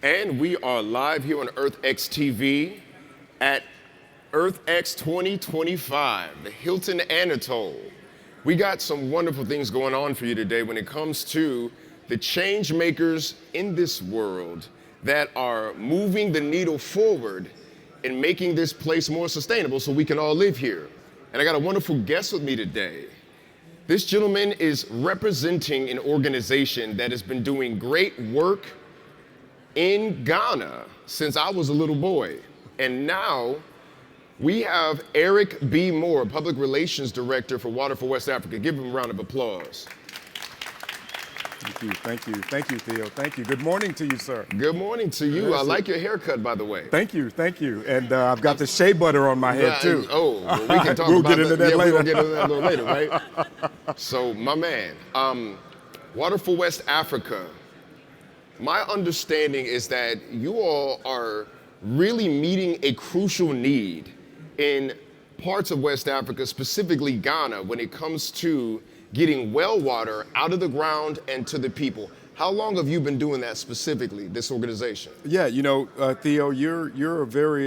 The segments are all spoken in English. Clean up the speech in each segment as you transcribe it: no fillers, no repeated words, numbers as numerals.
And we are live here on EarthX TV at EarthX 2025, the Hilton Anatole. We got some wonderful things going on for you today when it comes to the change makers in this world that are moving the needle forward and making this place more sustainable so we can all live here. And I got a wonderful guest with me today. This gentleman is representing an organization that has been doing great work in Ghana since I was a little boy. And now we have Eric B. Moore, Public Relations Director for Water for West Africa. Give him a round of applause. Thank you, Theo. Thank you. Good morning to you, sir. Good morning to you. I like your haircut, by the way. Thank you. And I've got the shea butter on my head, too. Oh, well, we can talk we'll about get into that later. We'll get into that a little later, right? So, my man, Water for West Africa, my understanding is that you all are really meeting a crucial need in parts of West Africa, specifically Ghana, when it comes to getting well water out of the ground and to the people. How long have you been doing that specifically, this organization? Yeah, Theo, you're a very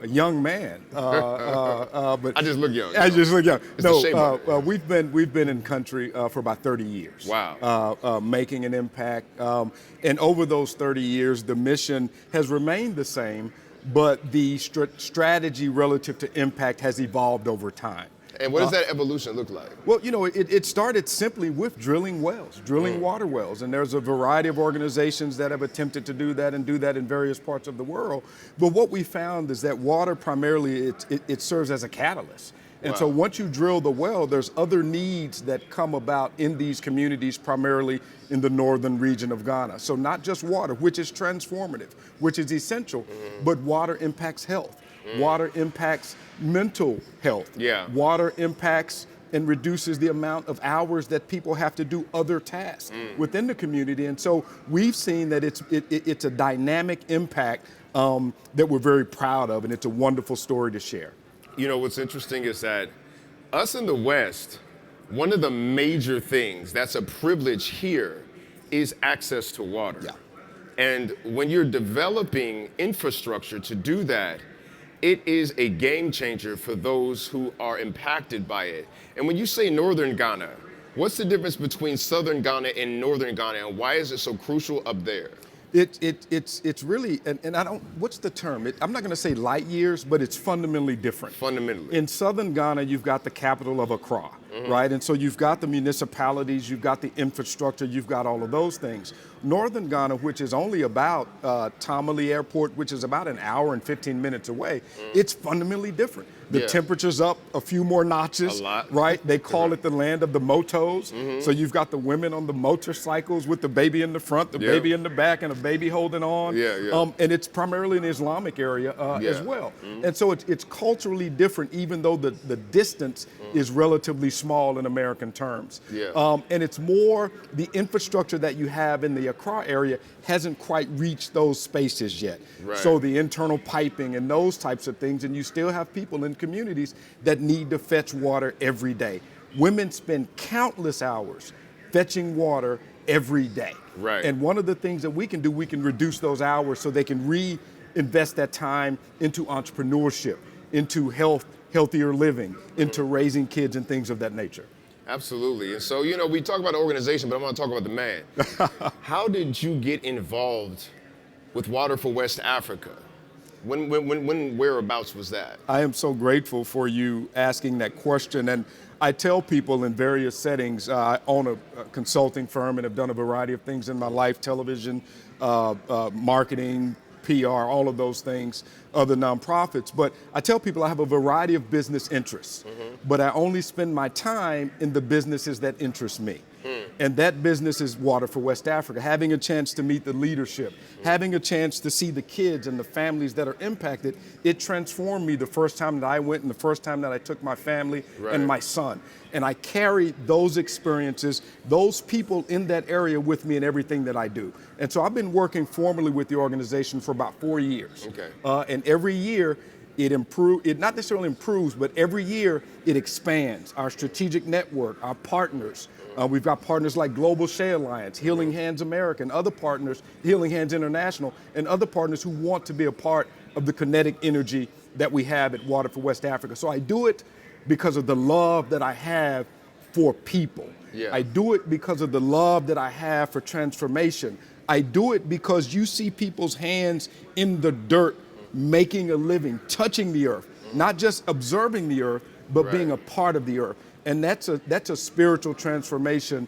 young man. But I just look young. I just look young. No, we've been in country for about 30 years. Wow. Making an impact. And over those 30 years, the mission has remained the same, but the strategy relative to impact has evolved over time. And what does that evolution look like? Well, it started simply with drilling wells, water wells. And there's a variety of organizations that have attempted to do that and do that in various parts of the world. But what we found is that water primarily, it serves as a catalyst. And so once you drill the well, there's other needs that come about in these communities, primarily in the northern region of Ghana. So not just water, which is transformative, which is essential, but water impacts health. Water impacts mental health. Yeah. Water impacts and reduces the amount of hours that people have to do other tasks within the community. And so we've seen that it's a dynamic impact that we're very proud of, and it's a wonderful story to share. You know, what's interesting is that us in the West, one of the major things that's a privilege here is access to water. Yeah. And when you're developing infrastructure to do that, it is a game changer for those who are impacted by it. And when you say northern Ghana, what's the difference between southern Ghana and northern Ghana, and why is it so crucial up there? It's really, and I don't, what's the term? I'm not going to say light years, but it's fundamentally different. Fundamentally. In southern Ghana, you've got the capital of Accra, right? And so you've got the municipalities, you've got the infrastructure, you've got all of those things. Northern Ghana, which is only about Tamale Airport, which is about an hour and 15 minutes away, it's fundamentally different. The temperature's up a few more notches, a lot. Right? They call it the land of the motos. So you've got the women on the motorcycles with the baby in the front, the baby in the back, and a baby holding on. And it's primarily an Islamic area as well. And so it's culturally different, even though the distance is relatively small in American terms. And it's more the infrastructure that you have in the Accra area hasn't quite reached those spaces yet. Right. So the internal piping and those types of things, and you still have people in communities that need to fetch water every day. Women spend countless hours fetching water every day. Right. And one of the things that we can do, we can reduce those hours so they can reinvest that time into entrepreneurship, into healthier living, into raising kids and things of that nature. Absolutely. And so, we talk about the organization, but I want to talk about the man. How did you get involved with Water for West Africa? When, whereabouts was that? I am so grateful for you asking that question. And I tell people in various settings, I own a consulting firm and have done a variety of things in my life, television, marketing, PR, all of those things, other nonprofits. But I tell people I have a variety of business interests, but I only spend my time in the businesses that interest me. And that business is Water for West Africa, having a chance to meet the leadership, having a chance to see the kids and the families that are impacted. It transformed me the first time that I went and the first time that I took my family and my son. And I carry those experiences, those people in that area with me in everything that I do. And so I've been working formally with the organization for about 4 years. Okay. And every year, it not necessarily improves, but every year it expands our strategic network, our partners, We've got partners like Global Shea Alliance, Healing Hands America, and other partners, Healing Hands International, and other partners who want to be a part of the kinetic energy that we have at Water for West Africa. So I do it because of the love that I have for people. Yeah. I do it because of the love that I have for transformation. I do it because you see people's hands in the dirt, making a living, touching the earth, not just observing the earth, but being a part of the earth. And that's a spiritual transformation,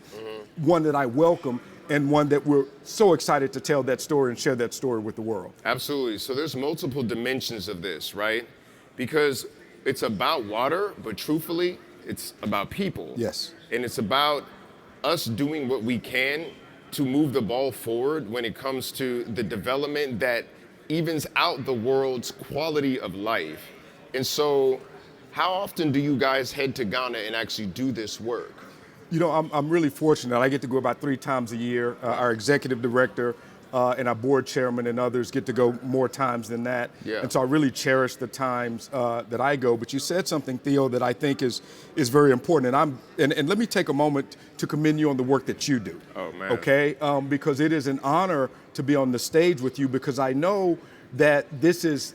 one that I welcome, and one that we're so excited to tell that story and share that story with the world. Absolutely. So there's multiple dimensions of this, right? Because it's about water, but truthfully, it's about people. Yes. And it's about us doing what we can to move the ball forward when it comes to the development that evens out the world's quality of life. And so how often do you guys head to Ghana and actually do this work? You know, I'm really fortunate. I get to go about 3 times a year. Our executive director and our board chairman and others get to go more times than that. Yeah. And so I really cherish the times that I go. But you said something, Theo, that I think is very important. And let me take a moment to commend you on the work that you do. Oh, man. Okay? Because it is an honor to be on the stage with you, because I know that this is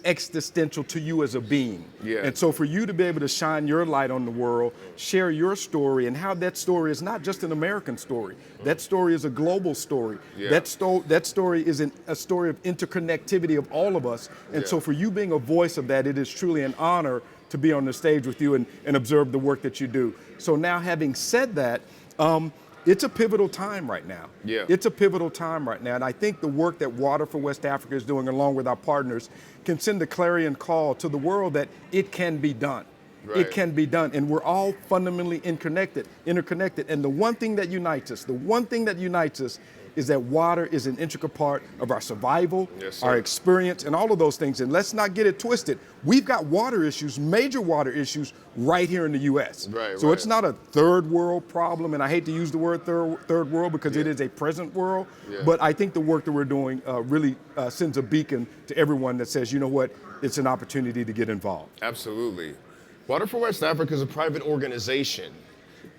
existential to you as a being. Yeah. And so for you to be able to shine your light on the world, share your story, and how that story is not just an American story. That story is a global story. Yeah. That story is a story of interconnectivity of all of us. And so for you being a voice of that, it is truly an honor to be on the stage with you and observe the work that you do. So now, having said that, it's a pivotal time right now. Yeah. It's a pivotal time right now. And I think the work that Water for West Africa is doing, along with our partners, can send a clarion call to the world that it can be done. Right. It can be done. And we're all fundamentally interconnected. And the one thing that unites us, is that water is an integral part of our survival, Yes, our sir. experience, and all of those things. And let's not get it twisted. We've got water issues, major water issues, right here in the U.S. Right, So right. it's not a third world problem, and I hate to use the word third world because it is a present world. Yeah. But I think the work that we're doing really sends a beacon to everyone that says, you know what, it's an opportunity to get involved. Absolutely. Water for West Africa is a private organization.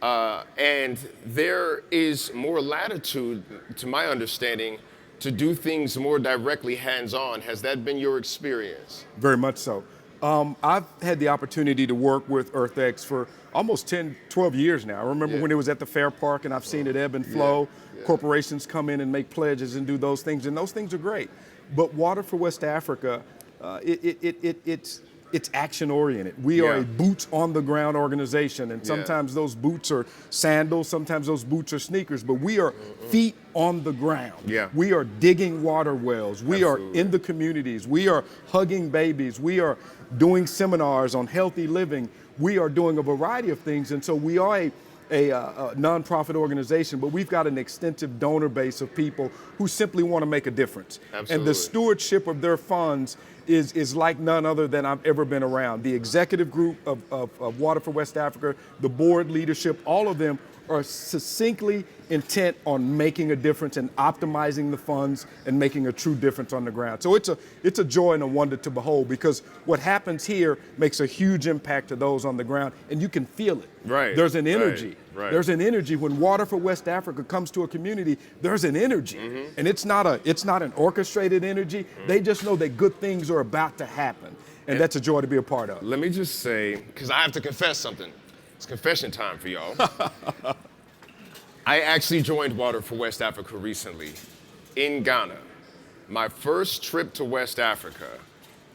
And there is more latitude, to my understanding, to do things more directly hands-on. Has that been your experience? Very much so. I've had the opportunity to work with EarthX for almost 10, 12 years now. I remember when it was at the Fair Park, and I've seen it ebb and flow. Yeah. Corporations come in and make pledges and do those things, and those things are great. But Water for West Africa, it's action-oriented. We are a boots-on-the-ground organization, and sometimes those boots are sandals, sometimes those boots are sneakers, but we are feet on the ground. Yeah. We are digging water wells. We Absolutely. are in the communities. We are hugging babies. We are doing seminars on healthy living. We are doing a variety of things, and so we are a nonprofit organization, but we've got an extensive donor base of people who simply want to make a difference. Absolutely. And the stewardship of their funds is like none other than I've ever been around. The executive group of Water for West Africa, the board leadership, all of them are succinctly intent on making a difference and optimizing the funds and making a true difference on the ground. So it's a joy and a wonder to behold, because what happens here makes a huge impact to those on the ground, and you can feel it. Right. There's an energy. Right. There's an energy when Water for West Africa comes to a community. There's an energy, and it's not an orchestrated energy. They just know that good things are about to happen, and that's a joy to be a part of. Let me just say, because I have to confess something. It's confession time for y'all. I actually joined Water for West Africa recently in Ghana. My first trip to West Africa.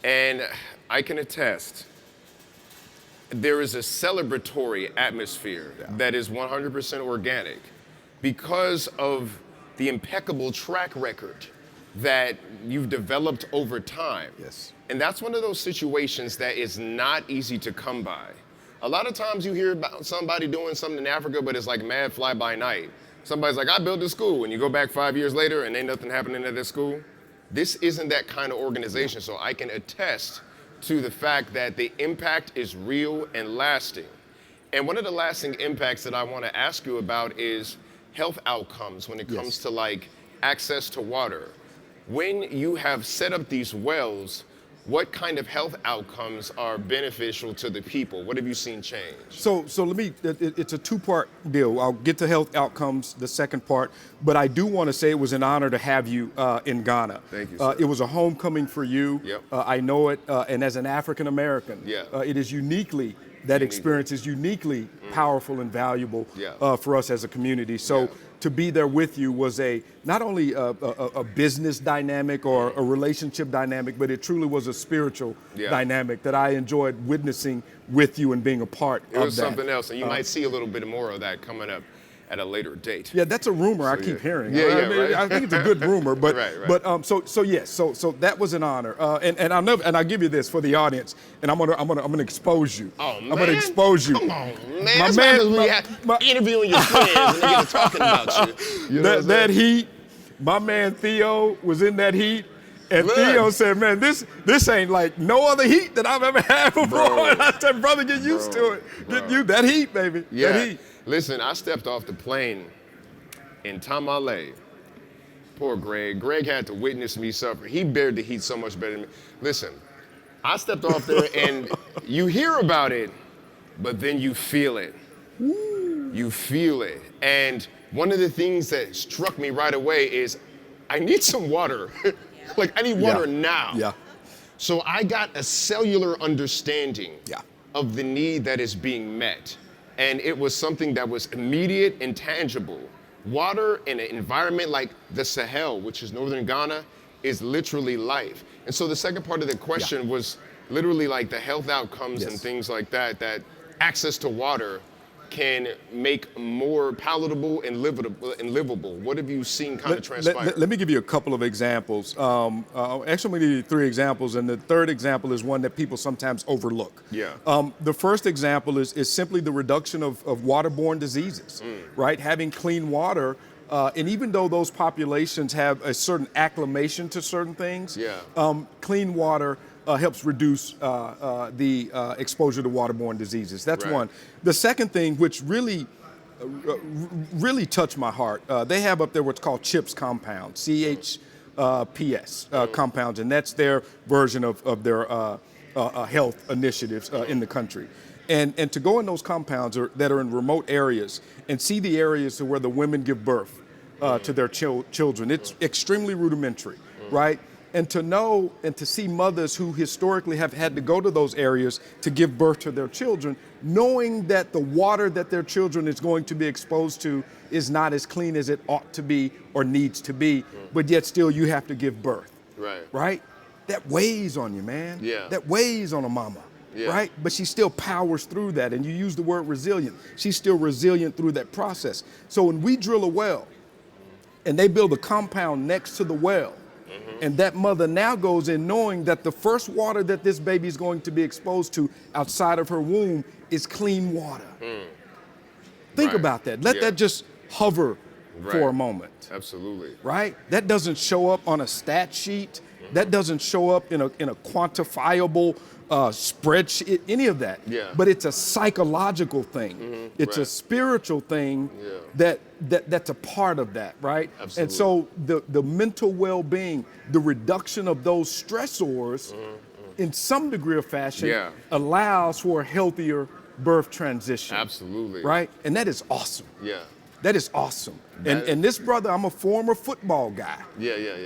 And I can attest, there is a celebratory atmosphere that is 100% organic because of the impeccable track record that you've developed over time. Yes. And that's one of those situations that is not easy to come by. A lot of times you hear about somebody doing something in Africa, but it's like mad fly by night. Somebody's like, I built a school, and you go back 5 years later and ain't nothing happening at that school. This isn't that kind of organization, so I can attest to the fact that the impact is real and lasting. And one of the lasting impacts that I want to ask you about is health outcomes when it comes to like access to water. When you have set up these wells, what kind of health outcomes are beneficial to the people? What have you seen change? So let me, it's a two-part deal. I'll get to health outcomes, the second part, but I do want to say it was an honor to have you in Ghana. Thank you, sir. It was a homecoming for you. Yep. I know it, and as an African American, Yeah. It is uniquely, that experience is uniquely powerful and valuable for us as a community. So to be there with you was not only a business dynamic or a relationship dynamic, but it truly was a spiritual dynamic that I enjoyed witnessing with you and being a part of that. It was something else, and you might see a little bit more of that coming up at a later date. Yeah, that's a rumor I keep hearing. Right. I think it's a good rumor, but Right. so yes, so that was an honor, and I'll give you this for the audience, and I'm gonna expose you. Oh, man. I'm gonna expose you. Come on, man. That's what happens when you interviewing your friends and they get to talking about you. You know that heat, my man Theo was in that heat. And Look. Theo said, man, this ain't like no other heat that I've ever had before. Bro. And I said, brother, get used to it. Get you that heat, baby. Yeah. That heat. Listen, I stepped off the plane in Tamale. Poor Greg. Greg had to witness me suffer. He bared the heat so much better than me. Listen, I stepped off there and you hear about it, but then you feel it. You feel it. And one of the things that struck me right away is I need some water. Like, I need water now. Yeah. So I got a cellular understanding of the need that is being met. And it was something that was immediate and tangible. Water in an environment like the Sahel, which is northern Ghana, is literally life. And so the second part of the question was literally like the health outcomes and things like that, that access to water can make more palatable and livable. What have you seen kind of transpire? Let me give you a couple of examples. Actually, I'm going to give you 3 examples, and the third example is one that people sometimes overlook. Yeah. The first example is simply the reduction of waterborne diseases, right? Having clean water, and even though those populations have a certain acclimation to certain things, clean water helps reduce the exposure to waterborne diseases. That's one. The second thing, which really touched my heart, they have up there what's called CHIPS compounds, CHPS compounds, and that's their version of their health initiatives in the country. And to go in those compounds that are in remote areas and see the areas where the women give birth to their children, it's extremely rudimentary, right? And to know and to see mothers who historically have had to go to those areas to give birth to their children, knowing that the water that their children is going to be exposed to is not as clean as it ought to be or needs to be, but yet still you have to give birth. Right? That weighs on you, man. That weighs on a mama. Right? But she still powers through that. And you use the word resilient. She's still resilient through that process. So when we drill a well and they build a compound next to the well, and that mother now goes in knowing that the first water that this baby is going to be exposed to outside of her womb is clean water. Think about that. Let that just hover for a moment. Absolutely. Right? That doesn't show up on a stat sheet. That doesn't show up in a quantifiable spreadsheet, any of that. But it's a psychological thing. It's a spiritual thing that's a part of that, right? Absolutely. And so the mental well-being, the reduction of those stressors in some degree of fashion allows for a healthier birth transition. Absolutely. Right? And that is awesome. That is awesome. And this brother, I'm a former football guy.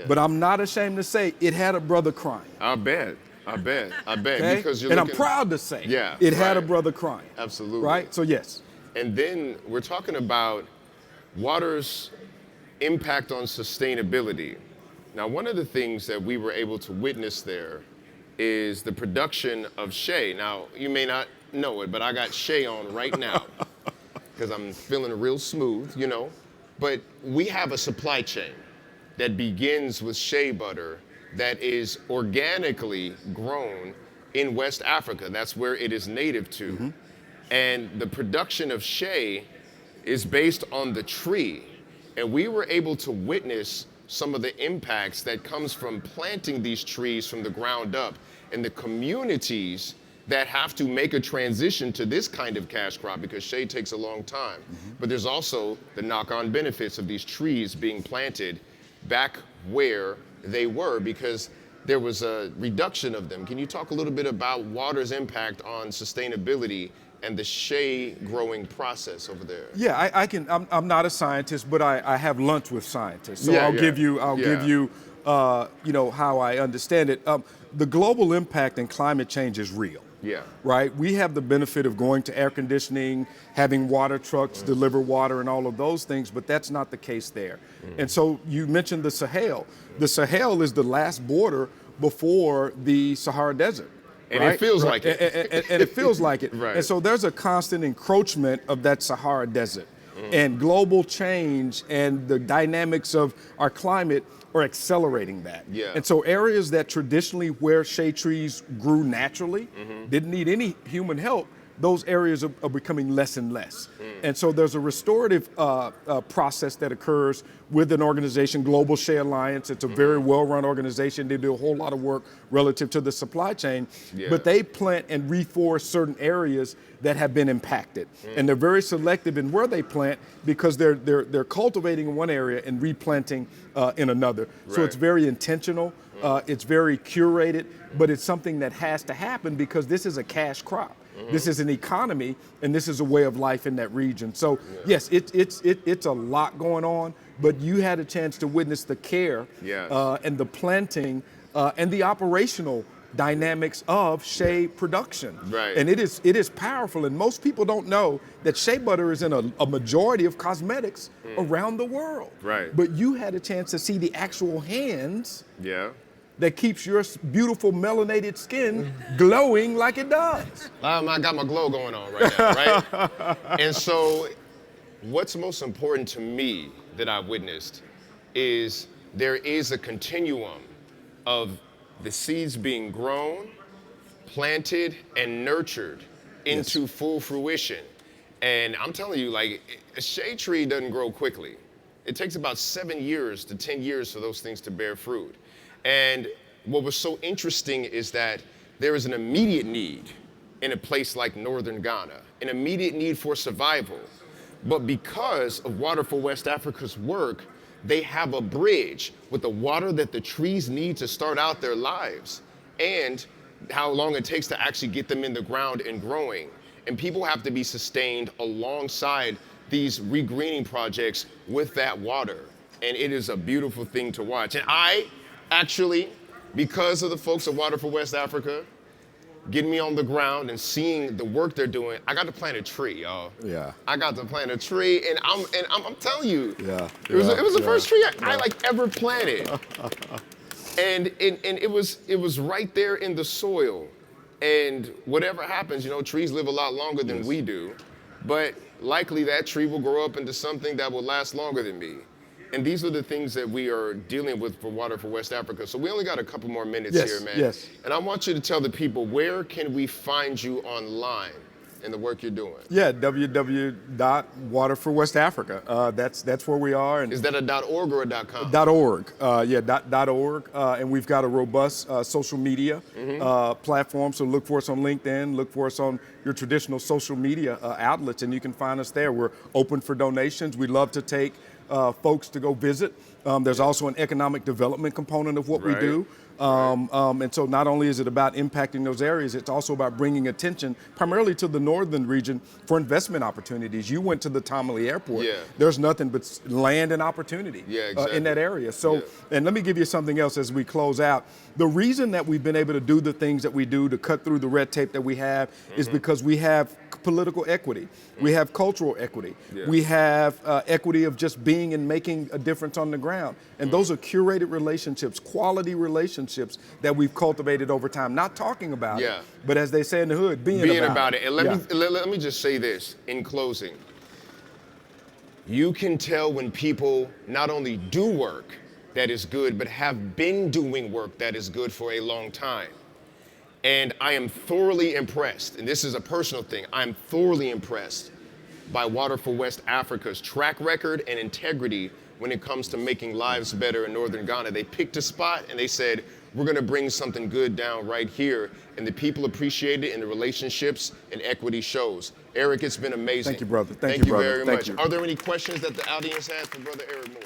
But I'm not ashamed to say it had a brother crying. I bet. Okay? Because you're and I'm proud to say it had a brother crying. Absolutely. Right? So yes. And then we're talking about water's impact on sustainability. Now, one of the things that we were able to witness there is the production of shea. Now, you may not know it, but I got shea on right now because I'm feeling real smooth, you know. But we have a supply chain that begins with shea butter that is organically grown in West Africa. That's where it is native to. And the production of shea is based on the tree. And we were able to witness some of the impacts that comes from planting these trees from the ground up and the communities that have to make a transition to this kind of cash crop because shea takes a long time. But there's also the knock-on benefits of these trees being planted back where they were because there was a reduction of them. Can you talk a little bit about water's impact on sustainability and the shea growing process over there? Yeah, I can. I'm not a scientist, but I have lunch with scientists, so Yeah, I'll yeah, give you how I understand it. The global impact and climate change is real. Yeah. Right. We have the benefit of going to air conditioning, having water trucks deliver water, and all of those things, but that's not the case there. And so you mentioned the Sahel. The Sahel is the last border before the Sahara Desert. And right? it feels like it. And it feels like it. Right. And so there's a constant encroachment of that Sahara Desert. And global change and the dynamics of our climate are accelerating that. Yeah. And so areas that traditionally where shea trees grew naturally, didn't need any human help, those areas are becoming less and less. And so there's a restorative process that occurs with an organization, Global Shea Alliance. It's a very well-run organization. They do a whole lot of work relative to the supply chain, but they plant and reforest certain areas that have been impacted. And they're very selective in where they plant because they're cultivating in one area and replanting in another. So it's very intentional. It's very curated, but it's something that has to happen because this is a cash crop. This is an economy, and this is a way of life in that region. So yes, it's a lot going on, but you had a chance to witness the care and the planting and the operational dynamics of shea production. Right. And it is powerful, and most people don't know that shea butter is in a majority of cosmetics around the world. Right. But you had a chance to see the actual hands that keeps your beautiful melanated skin glowing like it does. I got my glow going on right now, right? And so what's most important to me that I've witnessed is there is a continuum of the seeds being grown, planted, and nurtured into full fruition. And I'm telling you, like, a shea tree doesn't grow quickly. It takes about 7 years to 10 years for those things to bear fruit. And what was so interesting is that there is an immediate need in a place like northern Ghana, an immediate need for survival. But because of Water for West Africa's work, they have a bridge with the water that the trees need to start out their lives and how long it takes to actually get them in the ground and growing. And people have to be sustained alongside these regreening projects with that water. And it is a beautiful thing to watch. And I actually, because of the folks at Water for West Africa, getting me on the ground and seeing the work they're doing, I got to plant a tree, y'all. Yeah. I got to plant a tree, and I'm telling you, it was the first tree I like ever planted, and it was right there in the soil, and whatever happens, you know, trees live a lot longer than we do, but likely that tree will grow up into something that will last longer than me. And these are the things that we are dealing with for Water for West Africa. So we only got a couple more minutes here, man. Yes. And I want you to tell the people, where can we find you online in the work you're doing? Yeah, www.waterforwestafrica. That's where we are. And is that a .org or a .com? .org. .org. And we've got a robust social media platform. So look for us on LinkedIn. Look for us on your traditional social media outlets, and you can find us there. We're open for donations. We love to take folks to go visit. There's also an economic development component of what we do. And so not only is it about impacting those areas, it's also about bringing attention primarily to the northern region for investment opportunities. You went to the Tamale Airport. There's nothing but land and opportunity in that area. So, and let me give you something else as we close out. The reason that we've been able to do the things that we do to cut through the red tape that we have is because we have political equity. We have cultural equity. We have equity of just being and making a difference on the ground. And those are curated relationships, quality relationships that we've cultivated over time. Not talking about it, but as they say in the hood, being about it. And let me just say this in closing. You can tell when people not only do work that is good, but have been doing work that is good for a long time. And I am thoroughly impressed, and this is a personal thing, I'm thoroughly impressed by Water for West Africa's track record and integrity when it comes to making lives better in northern Ghana. They picked a spot and they said, we're gonna bring something good down right here, and the people appreciate it, and the relationships and equity shows. Eric, it's been amazing. Thank you, brother. Thank you very much. Are there any questions that the audience has for Brother Eric Moore?